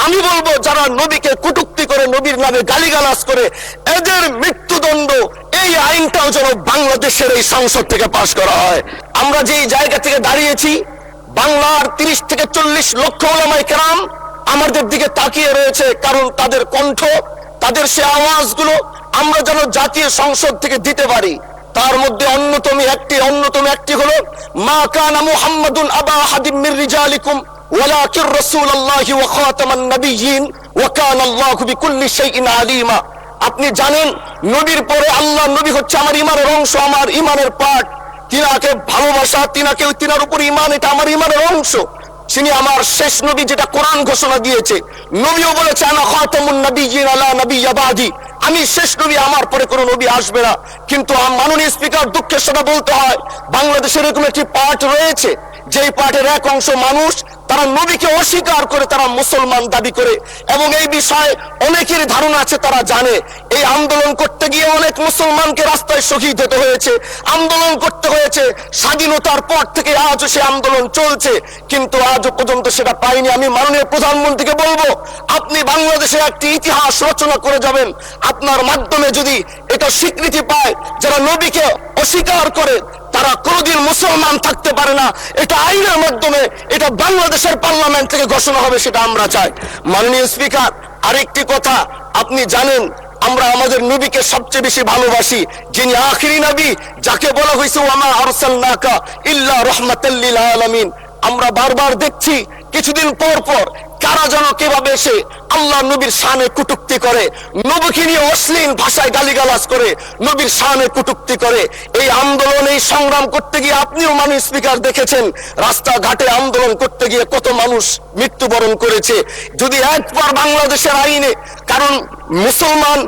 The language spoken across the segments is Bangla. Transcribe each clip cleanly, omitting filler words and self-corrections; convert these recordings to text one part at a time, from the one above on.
আমি বলবো যারা নবীকে কটূক্তি করে, নবীর নামে গালিগালাজ করে, এদের মৃত্যুদণ্ড, এই আইনটাও যেন বাংলাদেশের এই সংসদ থেকে পাশ করা হয়। আমরা যেই জায়গা থেকে দাঁড়িয়েছি, বাংলার 30 থেকে 40 লক্ষ ওলামায়ে কেরাম আমাদের দিকে তাকিয়ে রয়েছে, কারণ তাদের কণ্ঠ, তাদের সে আওয়াজগুলো আমরা যেন জাতীয় সংসদ থেকে দিতে পারি। তার মধ্যে অন্যতম একটি হলো, মা কানা মুহাম্মাদুন আবা আহাদিম মির রিজালিকুম ওয়ালাকির রাসূলুল্লাহি ওয়া খাতামান নাবিয়্যিন ওয়া কানা আল্লাহু বিকুল্লি শাইইন আলিমা। আপনি জানেন, নবীর পরে আল্লাহ নবী হচ্ছে আমার ইমানের অংশ, আমার ইমানের পার্ট। তিনাকে ভালোবাসা, তিনার উপর ইমান, এটা আমার ইমানের অংশ। তিনি আমার শেষ নবী, যেটা কোরআন ঘোষণা দিয়েছে। নবীও বলেছে আনা খাতামুন নাবিয়্যিন আলা নাবিয়্যা বাদি, আমি শেষ নবী, আমার পরে কোনো নবী আসবে না। কিন্তু মাননীয় স্পিকার, দুঃখের সাথে বলতে হয়, বাংলাদেশের এরকম একটি পার্ট রয়েছে, যেই পার্টের এক অংশ মানুষ, তারা নবীকে অস্বীকার করে, তারা মুসলমান দাবি করে। এবং এই বিষয়ে অনেকের ধারণা আছে, তারা জানে এই আন্দোলন করতে গিয়ে অনেক মুসলমানকে রাস্তায় শহীদ হতে হয়েছে, আন্দোলন করতে হয়েছে। স্বাধীনতার পর থেকে আজও সে আন্দোলন চলছে, কিন্তু আজও পর্যন্ত সেটা পাইনি। আমি মাননীয় প্রধানমন্ত্রীকে বলবো, আপনি বাংলাদেশে একটি ইতিহাস রচনা করে যাবেন। আপনার মাধ্যমে যদি এটা স্বীকৃতি পায়, যারা নবীকে অস্বীকার করে তারা কোনোদিন মুসলমান থাকতে পারে না, এটা আইনের মাধ্যমে, এটা বাংলাদেশের পার্লামেন্ট থেকে ঘোষণা হবে, সেটা আমরা চাই। মাননীয় স্পিকার, আরেকটি কথা, আপনি জানেন আমরা আমাদের নবীকে সবচেয়ে বেশি ভালোবাসি, যিনি আখিরি নবী, যাকে বলা হয়েছে ওয়ামা আরসালনাকা ইল্লা রাহমাতাল লিল আলামিন। আমরা বারবার দেখছি কিছুদিন পর পর কারা যেন কিভাবে এসে আল্লাহ নবীর শানে কটূক্তি করে, নবীকে নিয়ে অশ্লীল ভাষায় গালিগালাজ করে, নবীর শানে কটূক্তি করে। এই আন্দোলন, এই সংগ্রাম করতে গিয়ে আপনিও মাননীয় স্পিকার দেখেছেন, রাস্তাঘাটে আন্দোলন করতে গিয়ে কত মানুষ মৃত্যুবরণ করেছে। যদি একবার বাংলাদেশের আইনে, কারণ মুসলমান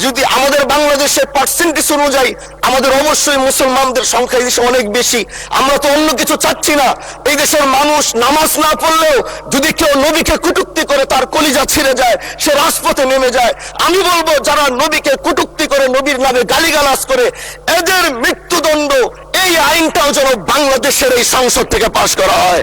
যদি আমাদের বাংলাদেশের পার্সেন্টেজ অনুযায়ী আমাদের অবশ্যই মুসলমানদের সংখ্যা এই দেশে অনেক বেশি। আমরা তো অন্য কিছু চাচ্ছি না। এই দেশের মানুষ নামাজ না পড়লেও যদি কেউ নবীকে কটূক্তি করে, তার কলিজা ছিঁড়ে যায়, সে রাজপথে নেমে যায়। আমি বলবো যারা নবীকে কটূক্তি করে, নবীর নামে গালিগালাজ করে, এদের মৃত্যুদণ্ড, এই আইনটাও যেন বাংলাদেশের এই সংসদ থেকে পাশ করা হয়।